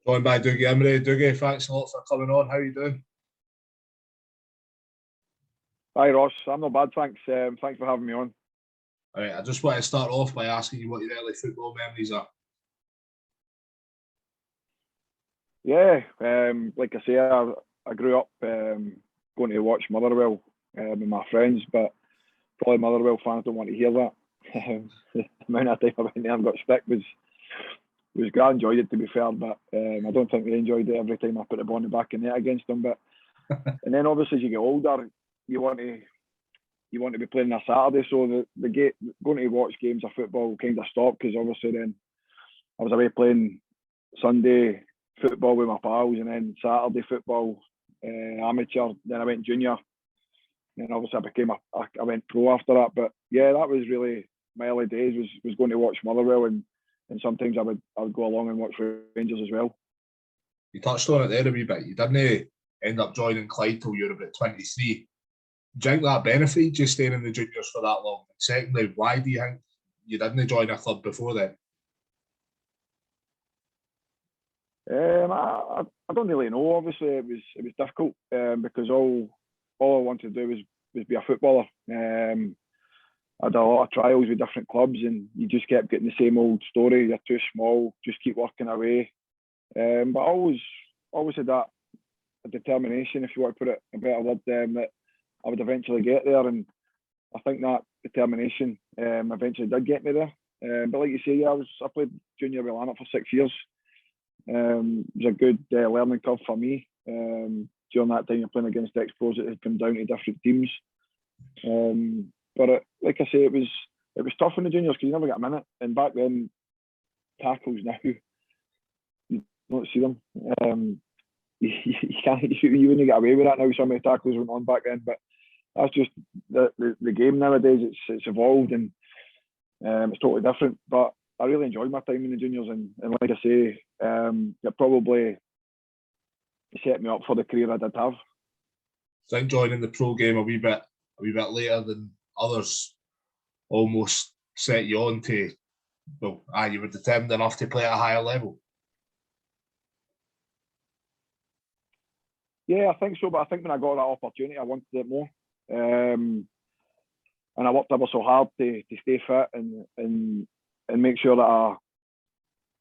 Joined by Dougie Imrie. Dougie, thanks a lot for coming on. How are you doing? Hi Ross, I'm not bad, thanks. Thanks for having me on. All right, I just want to start off by asking you what your early football memories are. Yeah, like I say, I grew up going to watch Motherwell with my friends, but probably Motherwell fans don't want to hear that. The amount of time I went there and got stick was great. I enjoyed it, to be fair, but I don't think they enjoyed it every time I put the ball in the back of the net against them. But and then obviously as you get older, you want to be playing on a Saturday, so going to watch games of football kind of stopped, because obviously then I was away playing Sunday football with my pals, and then Saturday football, amateur. Then I went junior, and obviously I went pro after that. But yeah, that was really my early days. Was going to watch Motherwell, and sometimes I would go along and watch Rangers as well. You touched on it there a wee bit. You didn't end up joining Clyde till you were about 23. Do you think that benefited you staying in the juniors for that long? And secondly, why do you think you didn't join a club before then? I don't really know. Obviously, it was difficult because all I wanted to do was be a footballer. I had a lot of trials with different clubs, and you just kept getting the same old story. You're too small. Just keep working away. But I always had that determination, if you want to put it a better word, that I would eventually get there, and I think that determination eventually did get me there. But like you say, I played junior with Lanark for 6 years. It was a good learning curve for me. During that time, you're playing against ex-pros that had come down to different teams. But like I say, it was tough in the juniors because you never got a minute. And back then, tackles now, you don't see them. You wouldn't get away with that now. So many tackles went on back then, but that's just the game nowadays. It's evolved, and it's totally different. But I really enjoyed my time in the juniors, and like I say, it probably set me up for the career I did have. I think joining the pro game a wee bit later than others almost set you on to, you were determined enough to play at a higher level. Yeah, I think so. But I think when I got that opportunity, I wanted it more. And I worked ever so hard to stay fit and make sure that I,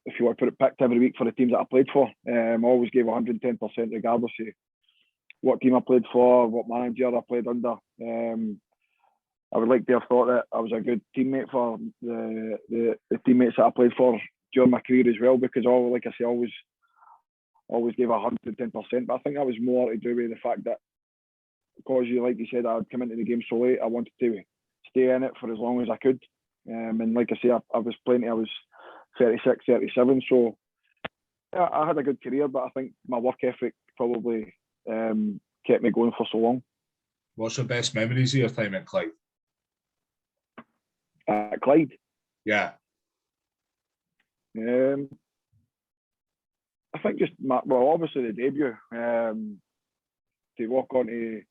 if you want to put it, picked every week for the teams that I played for. I always gave 110% regardless of what team I played for, what manager I played under. I would like to have thought that I was a good teammate for the teammates that I played for during my career as well, because like I say, always gave 110%. But I think that was more to do with the fact that, because like you said, I'd come into the game so late, I wanted to stay in it for as long as I could. And like I say, I was playing, I was 36, 37. So yeah, I had a good career, but I think my work ethic probably kept me going for so long. What's your best memories of your time at Clyde? Clyde? Yeah. I think just obviously the debut. To walk onto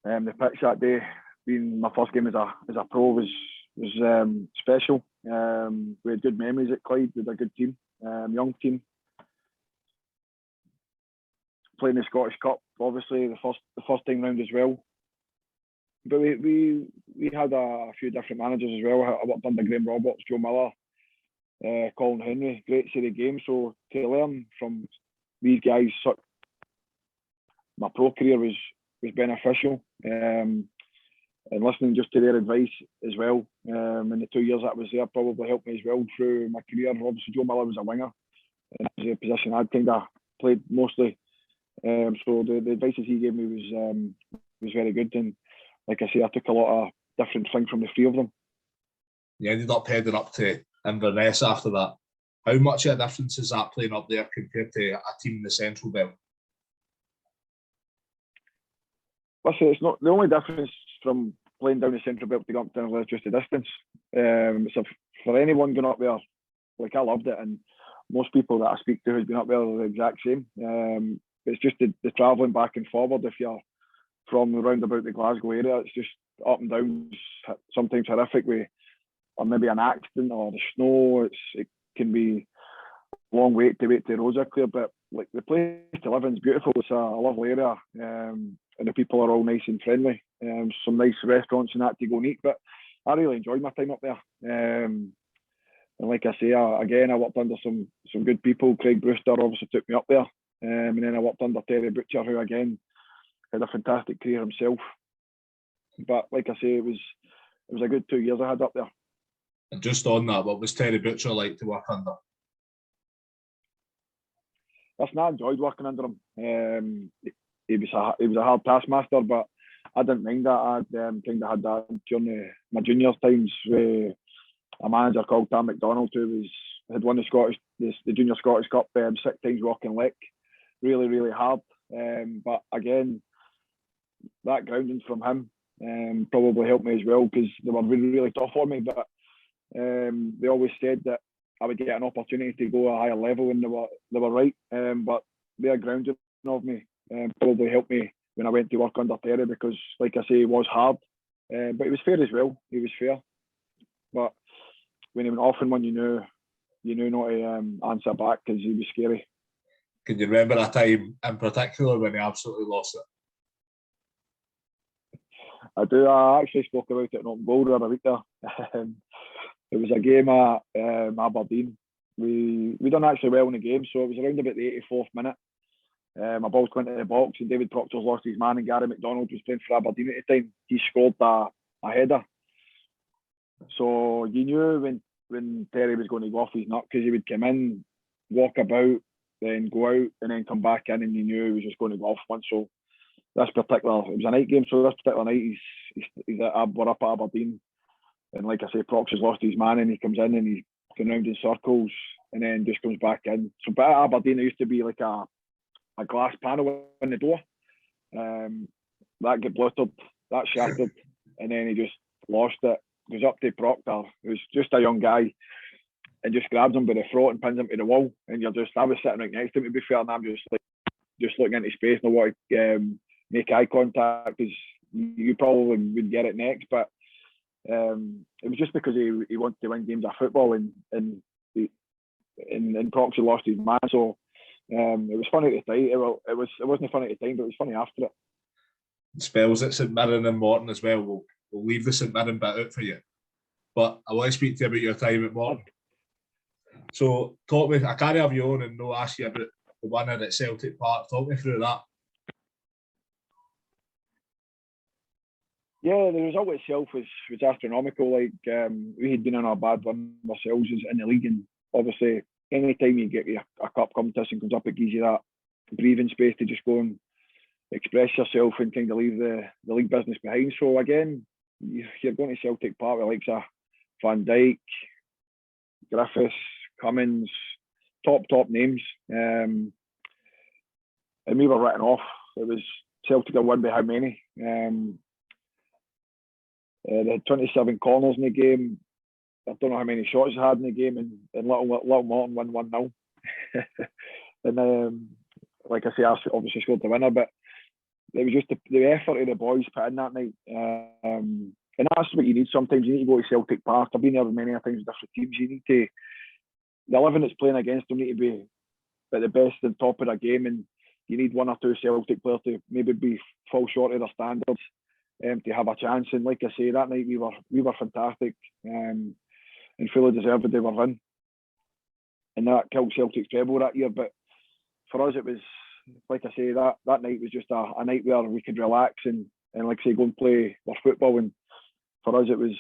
the pitch that day, being my first game as a pro, was special. We had good memories at Clyde. We had a good team, young team. Playing the Scottish Cup, obviously the first time round as well. But we had a few different managers as well. I worked under Graham Roberts, Joe Miller, Colin Henry. Great series of games. So to learn from these guys, my pro career was beneficial. And listening just to their advice as well. In the 2 years that I was there, probably helped me as well through my career. Obviously, Joe Miller was a winger, and that was a position I'd kind of played mostly. So the advice that he gave me was very good, and like I say, I took a lot of different things from the three of them. You ended up heading up to Inverness after that. How much of a difference is that playing up there compared to a team in the Central Belt? Listen, it's not the only difference from playing down the Central Belt to go up to Inverness, just the distance. So for anyone going up there, like, I loved it, and most people that I speak to who's been up there are the exact same. It's just the travelling back and forward. If you're from around about the Glasgow area, it's just up and down, sometimes horrific, or maybe an accident or the snow. It can be long wait to Rosa clear, but like the place to live in is beautiful. It's a lovely area, and the people are all nice and friendly. Some nice restaurants and that to go and eat, but I really enjoyed my time up there. And like I say, I worked under some good people. Craig Brewster obviously took me up there, and then I worked under Terry Butcher, who again had a fantastic career himself. But like I say, it was a good 2 years I had up there. And just on that, what was Terry Butcher like to work under? Listen, I enjoyed working under him. He was a hard taskmaster, but I didn't mind that. I kind of had that during my juniors times with a manager called Dan McDonald, who had won the Junior Scottish Cup 6 times walking lick. Really, really hard. But again, that grounding from him probably helped me as well, because they were really, really tough on me. But they always said that I would get an opportunity to go a higher level, and they were right. But their grounding of me probably helped me when I went to work under Terry, because, like I say, it was hard, but it was fair as well. He was fair, but when he went off on one, you knew not to answer back, because he was scary. Can you remember a time in particular when he absolutely lost it? I do. I actually spoke about it in Open Goal the other week there. It was a game at Aberdeen. We done actually well in the game, so it was around about the 84th minute. My ball's went into the box, and David Proctor's lost his man, and Gary McDonald was playing for Aberdeen at the time. He scored a header. So you knew when Terry was going to go off his nut, because he would come in, walk about, then go out, and then come back in, and you knew he was just going to go off once. So it was a night game, so this particular night we're up at Aberdeen, and like I say, Prox has lost his man, and he comes in and he's going round in circles, and then just comes back in. So but at Aberdeen, there used to be like a glass panel in the door. That got bluttered, that shattered, and then he just lost it. Goes up to Proctor, who's just a young guy, and just grabs him by the throat and pins him to the wall. And I was sitting right next to him, to be fair, and I'm just looking into space, and I want to make eye contact, because you probably would get it next. But it was just because he wanted to win games of football, and Proctor lost his man. So it was funny at the time. It wasn't funny at the time, but it was funny after it. Spells at St Mirren and Morton as well. We'll leave the St Mirren bit out for you. But I want to speak to you about your time at Morton. So talk me, I can't have you on and no ask you about the winner at Celtic Park. Talk me through that. Yeah, the result itself was astronomical. Like we had been on a bad run ourselves in the league, and obviously any time you get a cup competition comes up, it gives you that breathing space to just go and express yourself and kind of leave the league business behind. So again, you're going to Celtic Park with likes of Van Dijk, Griffiths, Cummins, top names, and we were written off. It was Celtic had won by how many? They had 27 corners in the game. I don't know how many shots they had in the game, and Little Morton won 1-0. And like I say, I obviously scored the winner, but it was just the effort of the boys put in that night. And that's what you need sometimes. You need to go to Celtic Park. I've been there many times with different teams. You need to, the 11 that's playing against them need to be at the best and top of their game, and you need one or two Celtic players to maybe fall short of their standards to have a chance. And like I say, that night we were fantastic and fully deserved they were win. And that killed Celtic's treble that year. But for us, it was, like I say, that night was just a night where we could relax and like I say, go and play our football. And for us, it was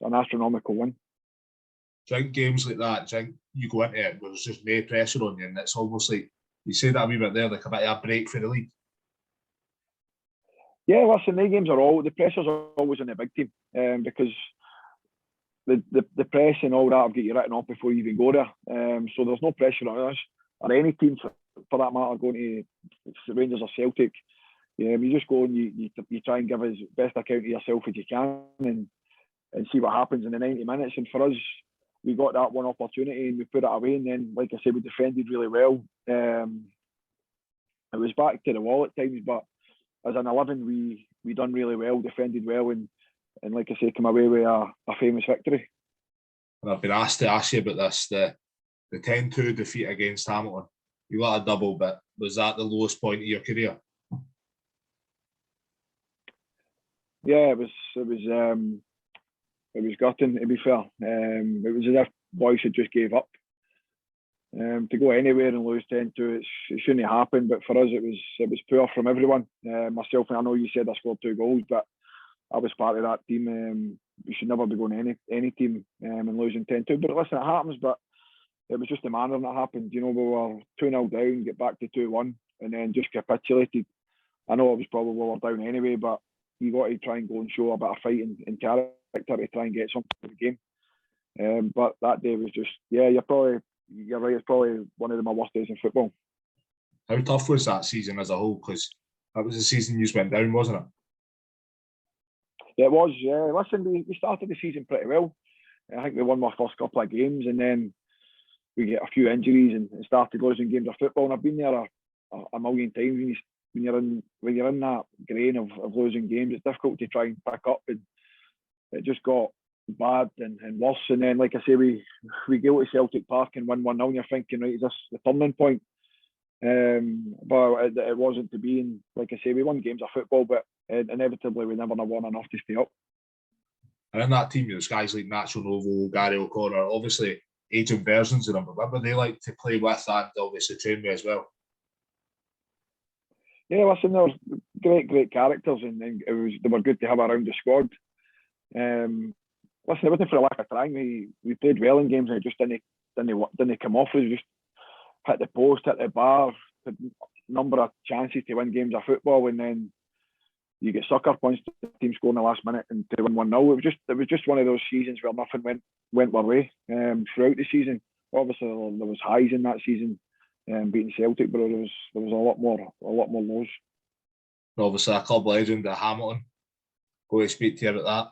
an astronomical win. Do you think games like that, do you think you go into it where there's just no pressure on you, and it's almost like, you say that a wee bit there, like a bit of a break for the league? Yeah, listen, the games the pressure's always on the big team, because the press and all that will get you written off before you even go there. So there's no pressure on us, or any team for that matter, going to Rangers or Celtic. You just go and you try and give as best account of yourself as you can, and see what happens in the 90 minutes. And for us, we got that one opportunity and we put it away. And then, like I said, we defended really well. It was back to the wall at times, but as an 11, we done really well, defended well, and like I say, come away with a famous victory. And I've been asked to ask you about this, the the 10-2 defeat against Hamilton. You got a double, but was that the lowest point of your career? Yeah, it was gutting, to be fair. It was as if boys had just gave up. To go anywhere and lose 10-2, it shouldn't have happened. But for us, it was poor from everyone. Myself, and I know you said I scored 2 goals, but I was part of that team. We should never be going to any team and losing 10-2. But listen, it happens. But it was just the manner that happened. You know, we were 2-0 down, get back to 2-1, and then just capitulated. I know it was probably we were down anyway, but you got to try and go and show a bit of fight and character to try and get something for the game. But that day was just, yeah, you're right. It's probably one of my worst days in football. How tough was that season as a whole? Because that was the season you went down, wasn't it? Yeah, it was. Yeah. Listen, we started the season pretty well. I think we won our first couple of games, and then we get a few injuries and started losing games of football. And I've been there a million times. When you're in that grain of losing games, it's difficult to try and pick up, and it just got bad and worse. And then, like I say, we go to Celtic Park and win 1-0, and you're thinking, right, is this the turning point? But it wasn't to be. And like I say, we won games of football, but inevitably we never won enough to stay up. And in that team, there's guys like Nacho Novo, Gary O'Connor, obviously aging versions of them. But what were they like to play with and obviously train with as well? Yeah, listen, they were great characters, and they were good to have around the squad. Listen, it wasn't for a lack of trying. We played well in games, and it just didn't come off. We just hit the post, hit the bar, had a number of chances to win games of football, and then you get sucker punched, the team score in the last minute and to win 1-0. It was just one of those seasons where nothing went our way throughout the season. Obviously, there was highs in that season, beating Celtic, but there was a lot more lows. Obviously, a club legend at Hamilton. Go to speak to you about that.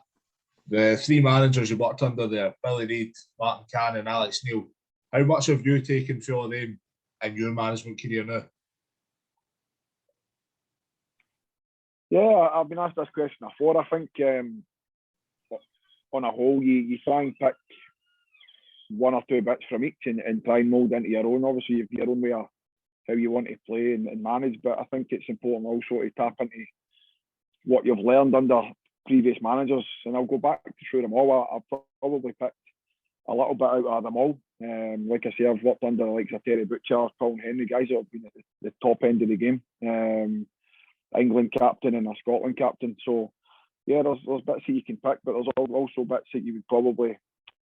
The 3 managers you worked under there, Billy Reid, Martin Cann and Alex Neil. How much have you taken from all of them in your management career now? Yeah, I've been asked this question before. I think on a whole, you try and pick 1 or 2 bits from each and try and mould into your own. Obviously, you've your own way of how you want to play and manage, but I think it's important also to tap into what you've learned under previous managers. And I'll go back through them all. I've probably picked a little bit out of them all. Like I say, I've worked under the likes of Terry Butcher, Paul and Henry, guys that have been at the top end of the game. England captain and a Scotland captain. So, yeah, there's bits that you can pick, but there's also bits that you would probably,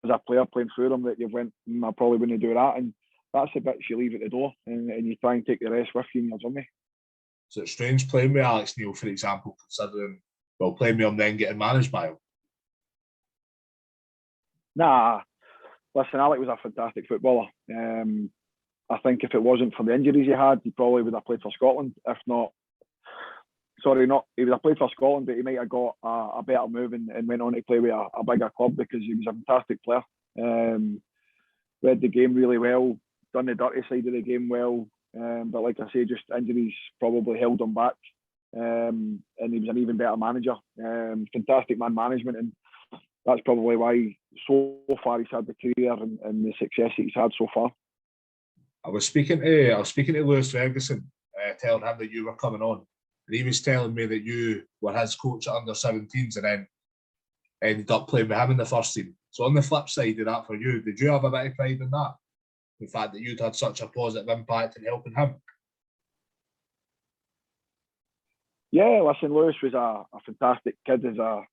as a player playing through them, that you've went, I probably wouldn't do that. And that's the bits you leave at the door, and you try and take the rest with you in your journey. So it's strange playing with Alex Neil, for example, considering, well, playing with him then getting managed by him. Nah, listen, Alex was a fantastic footballer. I think if it wasn't for the injuries he had, he probably would have played for Scotland. If not, he would have played for Scotland, but he might have got a better move and went on to play with a bigger club, because he was a fantastic player. Read the game really well, done the dirty side of the game well, but like I say, just injuries probably held him back, and he was an even better manager. Fantastic man management, and that's probably why so far he's had the career and the success that he's had so far. I was speaking to Lewis Ferguson, telling him that you were coming on, and he was telling me that you were his coach at under-17s and then ended up playing with him in the first team. So on the flip side of that for you, did you have a bit of pride in that? The fact that you'd had such a positive impact in helping him? Yeah, listen, Lewis was a fantastic kid. He's a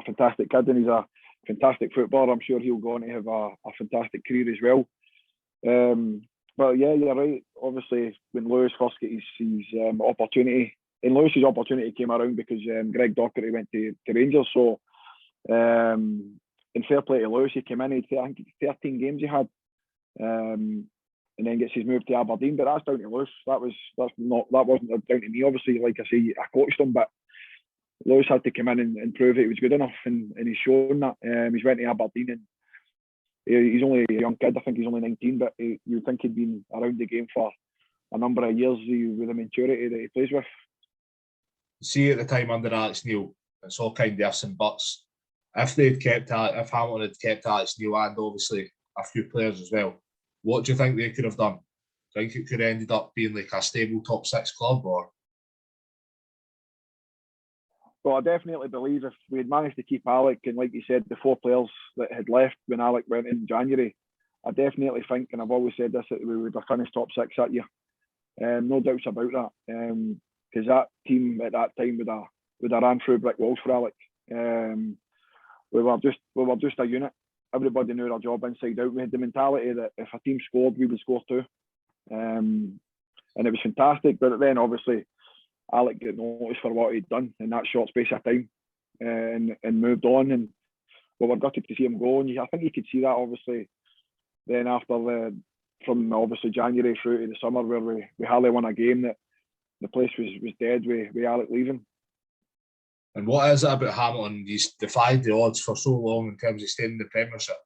fantastic kid, and he's a fantastic footballer. I'm sure he'll go on to have a fantastic career as well. But yeah, you're right. Obviously, when Lewis first got his opportunity, and Lewis's opportunity came around because Greg Docherty went to Rangers. So, in fair play to Lewis, he came in. I think 13 games he had, and then gets his move to Aberdeen. But that's down to Lewis. That wasn't down to me. Obviously, like I say, I coached him, but Lewis had to come in and prove that he was good enough, and he's shown that. He's went to Aberdeen, and he's only a young kid. I think he's only 19, but you'd think he'd been around the game for a number of years with the maturity that he plays with. See, at the time under Alex Neil, it's all kind of ifs and buts. If Hamilton had kept Alex Neil and obviously a few players as well, What do you think they could have done? Do you think it could have ended up being like a stable top 6 club, or? Well, I definitely believe if we had managed to keep Alec and, like you said, the 4 players that had left when Alec went in January, I definitely think, and I've always said this, that we would have finished top 6 that year. No doubts about that. Because that team at that time would have ran through brick walls for Alec. We were just a unit. Everybody knew their job inside out. We had the mentality that if a team scored, we would score too. And it was fantastic. But then obviously Alec got noticed for what he'd done in that short space of time, and moved on. And we were gutted to see him go. And I think you could see that obviously then after from obviously January through to the summer, where we hardly won a game, that the place was dead with Alec leaving. And what is it about Hamilton? He's defied the odds for so long in terms of staying in the Premiership.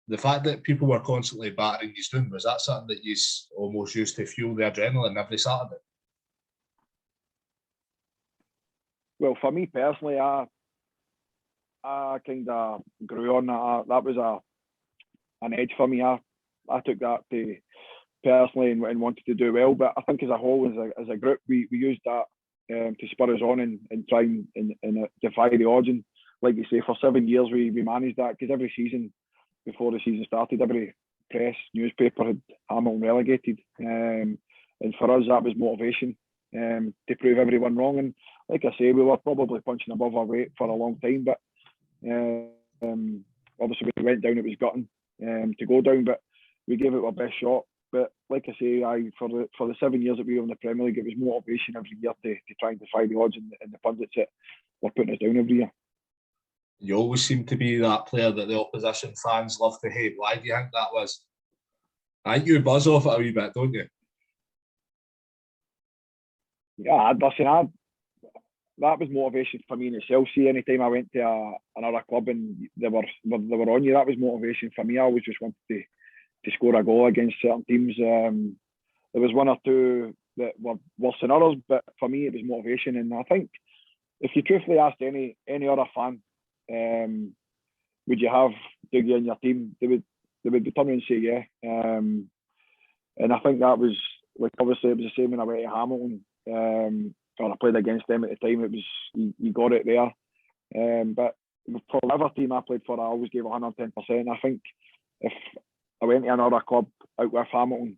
The fact that people were constantly battering you down, was that something that you almost used to fuel the adrenaline every Saturday? Well, for me personally, I kind of grew on that. That was an edge for me. I took that to personally and wanted to do well. But I think as a whole, as a group, we used that to spur us on and try and defy the odds. And like you say, for 7 years we managed that, because every season before the season started, every press newspaper had Hamilton relegated. And for us, that was motivation to prove everyone wrong. And like I say, we were probably punching above our weight for a long time. But obviously when we went down, it was gutting to go down, but we gave it our best shot. But like I say, for the 7 years that we were in the Premier League, it was motivation every year to try and defy the odds and the pundits that were putting us down every year. You always seem to be that player that the opposition fans love to hate. Why do you think that was? I think you buzz off it a wee bit, don't you? Yeah, listen, that was motivation for me in itself. See, anytime I went to another club and they were on you, that was motivation for me. I always just wanted to score a goal against certain teams. There was one or two that were worse than others, but for me it was motivation. And I think if you truthfully asked any other fan, would you have Dougie in your team, they would be turning and say yeah. And I think that was, like, obviously it was the same when I went to Hamilton. When I played against them at the time, it was you got it there. But for whatever team I played for, I always gave 110%. I think if I went to another club out with Hamilton,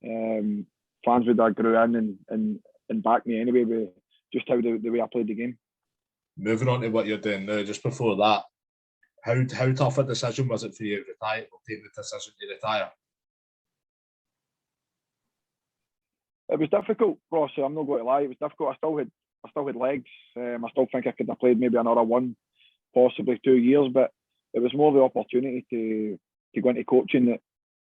fans would have grew in and backed me anyway with just how the way I played the game. Moving on to what you're doing now, just before that, how tough a decision was it for you to retire, or take the decision to retire? It was difficult, Ross. I'm not going to lie. It was difficult. I still had legs. I still think I could have played maybe another 1, possibly 2 years. But it was more the opportunity to go into coaching that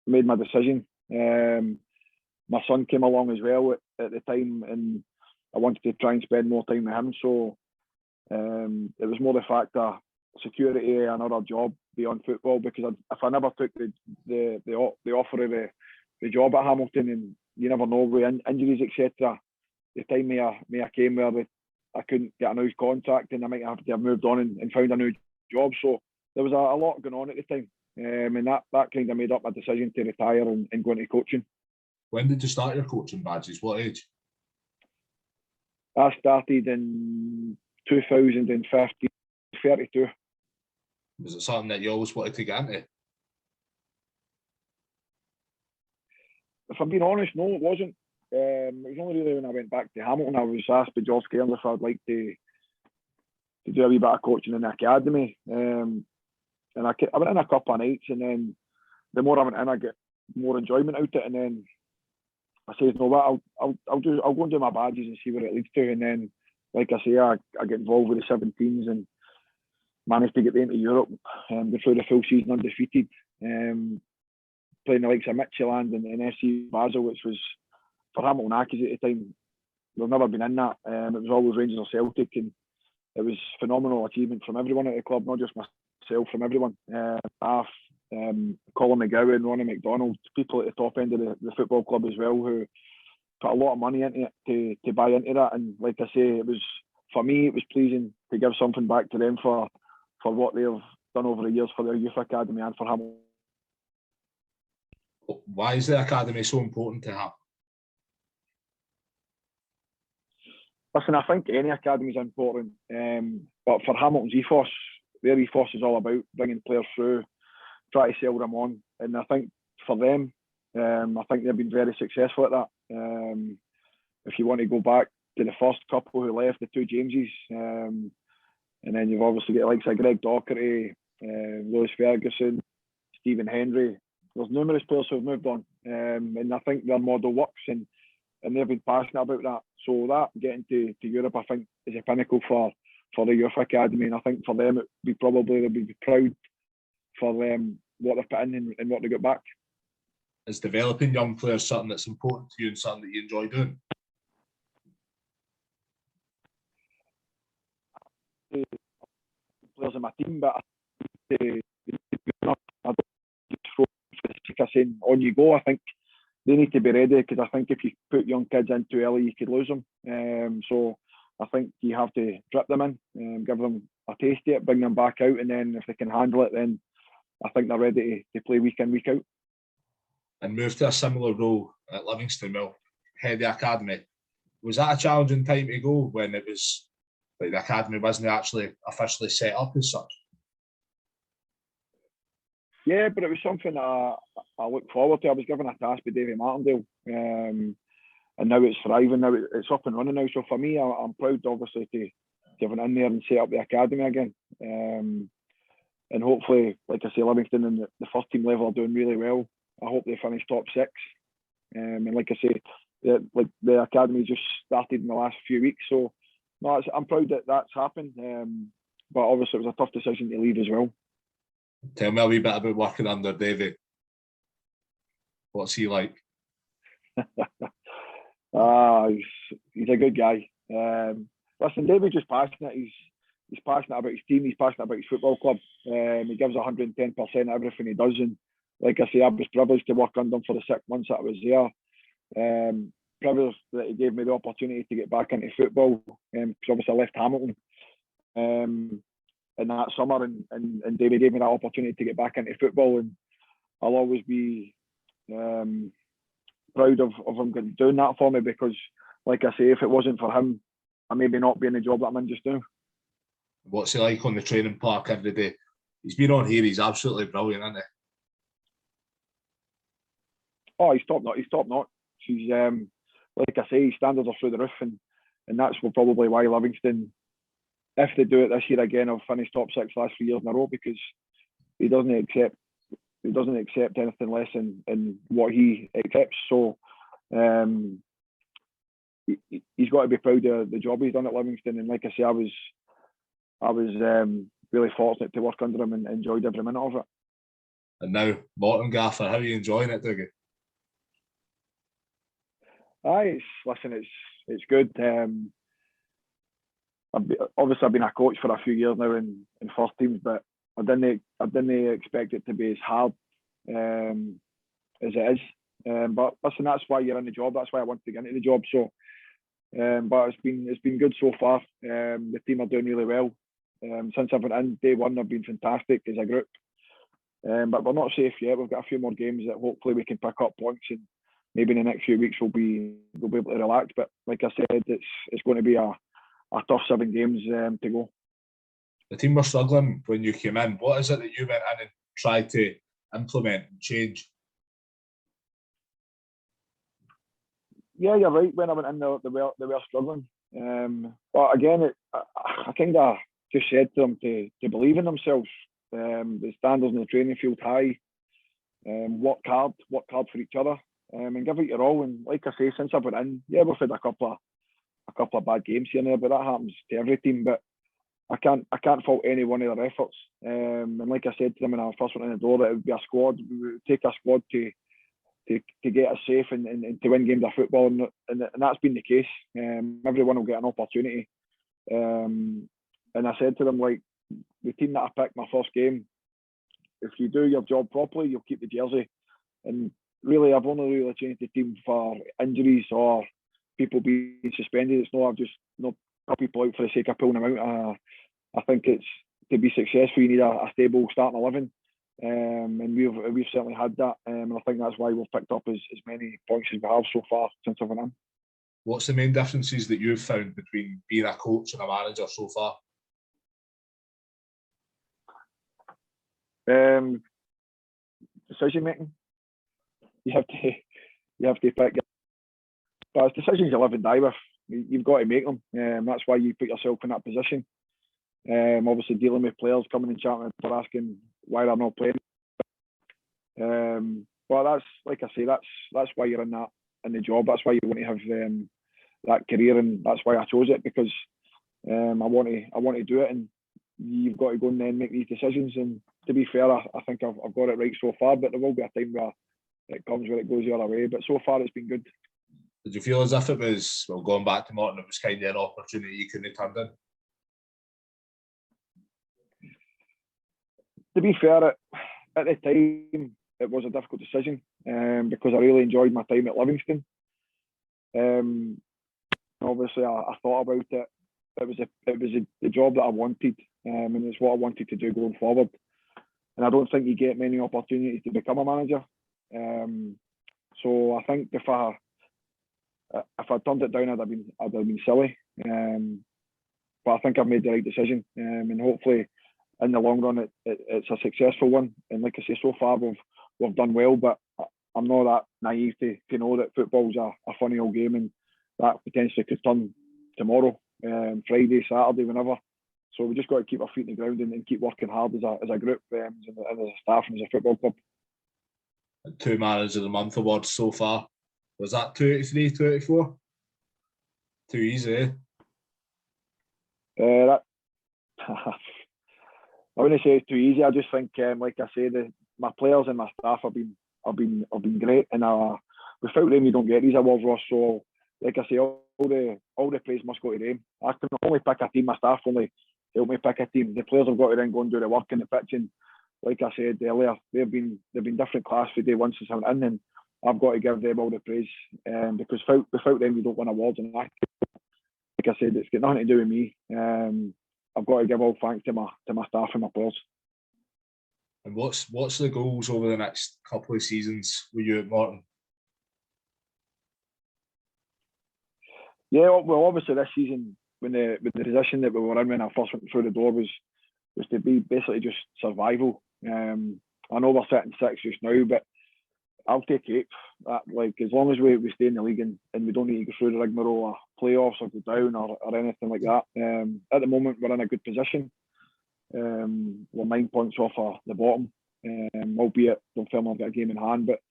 made my decision. My son came along as well at the time, and I wanted to try and spend more time with him. So it was more the fact of security, another job beyond football. Because if I never took the offer of the job at Hamilton, and you never know with injuries, etc. The time may have came where I couldn't get a new contract, and I might have to have moved on and found a new job. So there was a lot going on at the time, and that kind of made up my decision to retire and go into coaching. When did you start your coaching badges? What age? I started in 2015, 32. Was it something that you always wanted to get into? If I'm being honest, no, it wasn't. It was only really when I went back to Hamilton, I was asked by George Cairns if I'd like to do a wee bit of coaching in the academy. And I went in a couple of nights, and then the more I went in, I get more enjoyment out of it. And then I said, no, what, I'll go and do my badges and see where it leads to. And then, like I say, I get involved with the 17s and managed to get them to Europe and go through the full season undefeated. Playing the likes of Midtjylland and FC Basel, which was, for Hamilton Accies at the time, we've never been in that. It was always Rangers or Celtic, and it was phenomenal achievement from everyone at the club, not just myself, from everyone. Staff, Colin McGowan, Ronnie McDonald, people at the top end of the football club as well, who put a lot of money into it to buy into that. And like I say, it was, for me, it was pleasing to give something back to them for what they've done over the years for their youth academy and for Hamilton. Why is the academy so important to have? Listen, I think any academy is important, but for Hamilton's ethos, their ethos is all about bringing players through, try to sell them on, and I think for them, I think they've been very successful at that. If you want to go back to the first couple who left, the two Jameses, and then you've obviously got like Greg Docherty, Lewis Ferguson, Stephen Hendry. There's numerous players who have moved on, and I think their model works, and they've been passionate about that. So that getting to Europe, I think, is a pinnacle for the youth academy, and I think for them, they'll be proud for what they've put in and what they got back. Is developing young players something that's important to you and something that you enjoy doing? Players in my team, but I don't just saying on you go. I think they need to be ready, because I think if you put young kids in too early, you could lose them. So I think you have to drip them in, give them a taste of it, bring them back out, and then if they can handle it, then I think they're ready to play week in, week out. And move to a similar role at Livingston, head of the academy. Was that a challenging time to go when it was like the academy wasn't actually officially set up as such? Yeah, but it was something that I look forward to. I was given a task by Davy Martindale, and now it's thriving. Now it's up and running now. So for me, I'm proud, obviously, to have it in there and set up the academy again. And hopefully, like I say, Livingston and the first team level are doing really well. I hope they finish top 6. And like I say, the academy just started in the last few weeks. So no, I'm proud that that's happened. But obviously, it was a tough decision to leave as well. Tell me a wee bit about working under Davy. What's he like? He's a good guy. Listen, Davy's just passionate. He's passionate about his team. He's passionate about his football club. He gives 110% everything he does. And like I say, I was privileged to work under him for the 6 months that I was there. Privileged that he gave me the opportunity to get back into football, because obviously I left Hamilton in that summer, and Davy gave me that opportunity to get back into football, and I'll always be proud of him doing that for me, because like I say, if it wasn't for him, I maybe not be in the job that I'm in just now. What's he like on the training park every day? He's been on here, he's absolutely brilliant, isn't he? Oh, he's top notch. He's top notch. He's like I say, his standards are through the roof, and that's probably why Livingston, if they do it this year again, have finished top 6 last 3 years in a row, because he doesn't accept anything less than what he accepts. So he's got to be proud of the job he's done at Livingston. And like I say, I was really fortunate to work under him and enjoyed every minute of it. And now, Morton Gaffer, how are you enjoying it, Dougie? It's good. I've been a coach for a few years now in first teams, but I didn't expect it to be as hard as it is. But listen, that's why you're in the job. That's why I wanted to get into the job. So, but it's been good so far. The team are doing really well. Since I've been in day one, they've been fantastic as a group. But we're not safe yet. We've got a few more games that hopefully we can pick up points, and maybe in the next few weeks we'll be able to relax. But like I said, it's going to be a tough 7 games to go. The team were struggling when you came in. What is it that you went in and tried to implement and change? Yeah, you're right. When I went in, they were struggling. But again, I kind of just said to them to believe in themselves. The standards in the training field high. Work hard for each other, and give it your all. And like I say, since I've been in, yeah, we've had a couple of bad games here and there, but that happens to every team. But I can't fault any one of their efforts. And like I said to them when I first went in the door, that it would be a squad. We would take a squad to get us safe and to win games of football, and that's been the case. Everyone will get an opportunity. And I said to them, like, the team that I picked my first game, if you do your job properly, you'll keep the jersey. And really, I've only really changed the team for injuries or people being suspended. It's not, I've just not put people out for the sake of pulling them out. I think it's, to be successful, you need a stable starting 11. and we've certainly had that, and I think that's why we've picked up as many points as we have so far since I've been in. What's the main differences that you've found between being a coach and a manager so far? Decision making. You have to pick. But it's decisions you live and die with. You've got to make them. That's why you put yourself in that position. Obviously, dealing with players coming and chatting, they're asking why they're not playing. But that's, like I say, that's why you're in the job. That's why you want to have that career, and that's why I chose it, because I want to do it, and you've got to go and then make these decisions. And to be fair, I think I've got it right so far, but there will be a time where it comes where it goes the other way. But so far, it's been good. Did you feel as if it was, well, going back to Morton, it was kind of an opportunity you couldn't have turned in? To be fair, at the time, it was a difficult decision because I really enjoyed my time at Livingston. Obviously, I thought about it. It was the job that I wanted, and it's what I wanted to do going forward. And I don't think you get many opportunities to become a manager. So I think if I turned it down, I'd have been silly. But I think I've made the right decision, and hopefully, in the long run, it's a successful one. And like I say, so far we've done well. But I'm not that naive to know that football's a funny old game, and that potentially could turn tomorrow, Friday, Saturday, whenever. So we just got to keep our feet on the ground and keep working hard as a group, and as a staff and as a football club. 2 Managers of the Month awards so far. Was that 283, 284? Too easy, eh? I wouldn't say it's too easy. I just think, like I say, my players and my staff have been great, and without them, you don't get these awards, Ross. So, like I say, all the praise must go to them. I can only pick a team. My staff only help me pick a team. The players have got to then go and do the work in the pitch. And like I said earlier, they've been different class for day one since I went in, and I've got to give them all the praise. Because without them, you don't win awards. And like I said, it's got nothing to do with me. I've got to give all thanks to my staff and my players. And what's the goals over the next couple of seasons with you at Morton? Yeah, well, obviously this season, when the position that we were in when I first went through the door was to be basically just survival. I know we're sitting 6 just now, but I'll take 8. Like, as long as we stay in the league and we don't need to go through the rigmarole or playoffs or go down or anything like that. At the moment, we're in a good position. We're 9 points off the bottom, albeit don't feel I've got a game in hand. But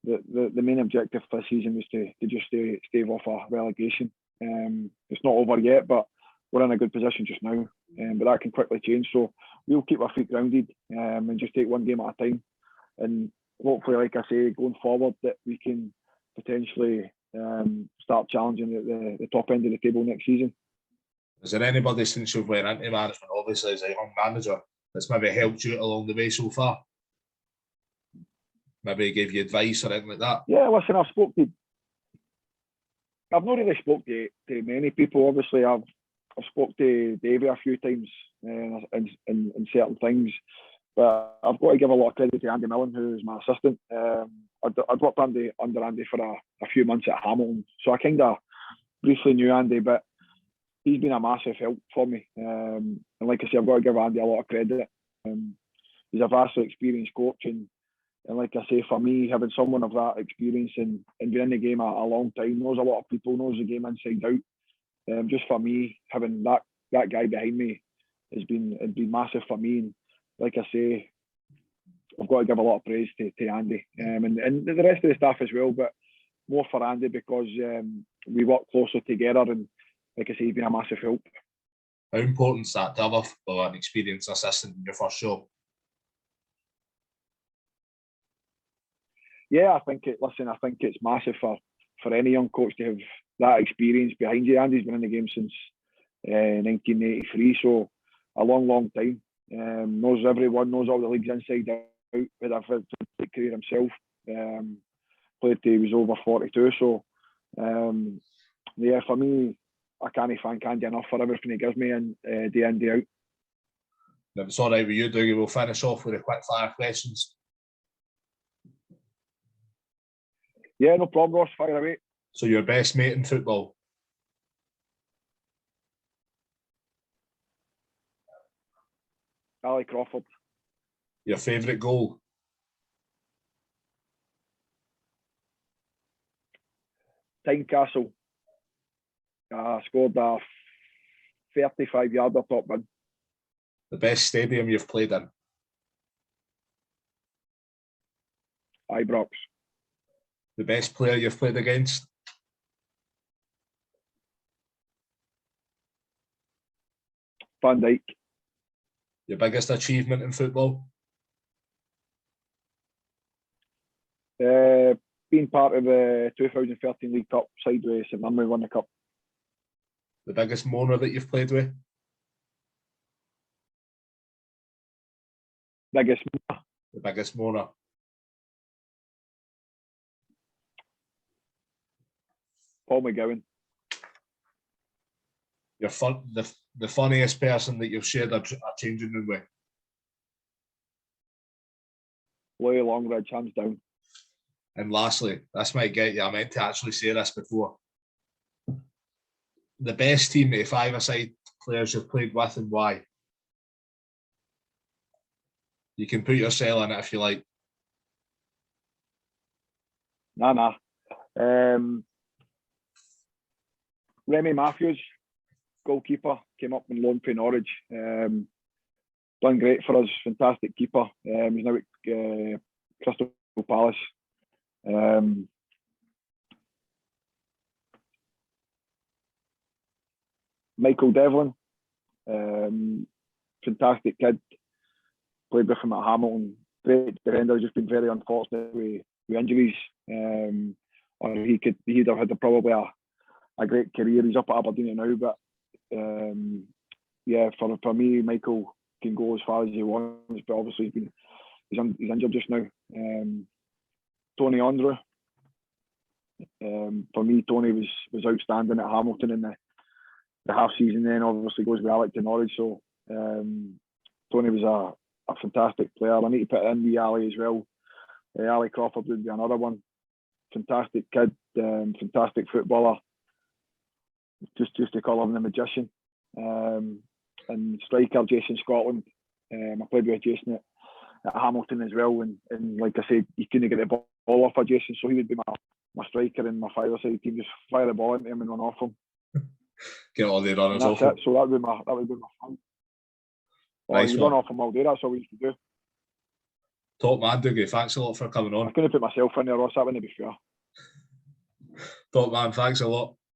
the main objective this season was to just stave off a relegation. It's not over yet, but we're in a good position just now. But that can quickly change. So we'll keep our feet grounded and just take one game at a time. And hopefully, like I say, going forward, that we can potentially start challenging the top end of the table next season. Is there anybody since you've went into management, obviously as a young manager, that's maybe helped you along the way so far? Maybe give you advice or anything like that? Yeah, listen, I've not really spoke to many people. Obviously, I've spoke to Davey a few times in certain things. But I've got to give a lot of credit to Andy Millen, who is my assistant. I'd worked under Andy for a few months at Hamilton, so I kind of briefly knew Andy, but he's been a massive help for me. And like I say, I've got to give Andy a lot of credit. He's a vastly experienced coach, and like I say, for me, having someone of that experience and been in the game a long time, knows a lot of people, knows the game inside out. Just for me, having that guy behind me has been massive for me. And like I say, I've got to give a lot of praise to Andy and the rest of the staff as well, but more for Andy because we work closer together, and like I say, he's been a massive help. How important is that to have an experienced assistant in your first job? Yeah, I think it's massive for any young coach to have that experience behind you. Andy's been in the game since 1983, so a long time. Knows everyone, knows all the leagues inside out. Had a fantastic career himself. Played till he was over 42. So, yeah, for me, I can't thank Andy enough for everything he gives me and day in, day out. If it's all right with you, Dougie, we'll finish off with the quick fire questions. Yeah, no problem, Ross. Fire away. So your best mate in football? Ali Crawford. Your favourite goal? Tynecastle. Scored a 35-yarder top bin. The best stadium you've played in? Ibrox. The best player you've played against? Van Dijk. Your biggest achievement in football? Being part of the 2013 League Cup side with St Mirren, won the cup. The biggest moaner that you've played with? Biggest. The biggest moaner. Paul McGowan. The funniest person that you've shared a changing room with? Louis Longridge, hands down. And lastly, this might get you, I meant to actually say this before. The best team 85-a-side players you've played with and why? You can put your cell in it if you like. Nah. Remy Matthews, goalkeeper, came up on loan from Norwich. Done great for us, fantastic keeper. He's now at Crystal Palace. Michael Devlin, fantastic kid. Played with him at Hamilton. Great defender, just been very unfortunate with injuries. Or he'd have had probably a great career. He's up at Aberdeen now, but yeah, for me, Michael can go as far as he wants, but obviously he's injured just now. Tony Andrew. For me, Tony was outstanding at Hamilton in the half season. Then obviously goes with Alec to Norwich. So Tony was a fantastic player. I need to put in the Ali as well. Ali Crawford would be another one. Fantastic kid, fantastic footballer. Just to call him the magician. And striker Jason Scotland. I played with Jason at Hamilton as well, and like I said, he couldn't get the ball off of Jason, so he would be my striker and my five-a-side team. Just fire the ball into him and run off him. Get all the runners off him. So that would be my fun. Nice you one. run off him all day. That's all we used to do. Top man, Dougie. Thanks a lot for coming on. I couldn't put myself in there, Ross. That wouldn't be fair. Top man, thanks a lot.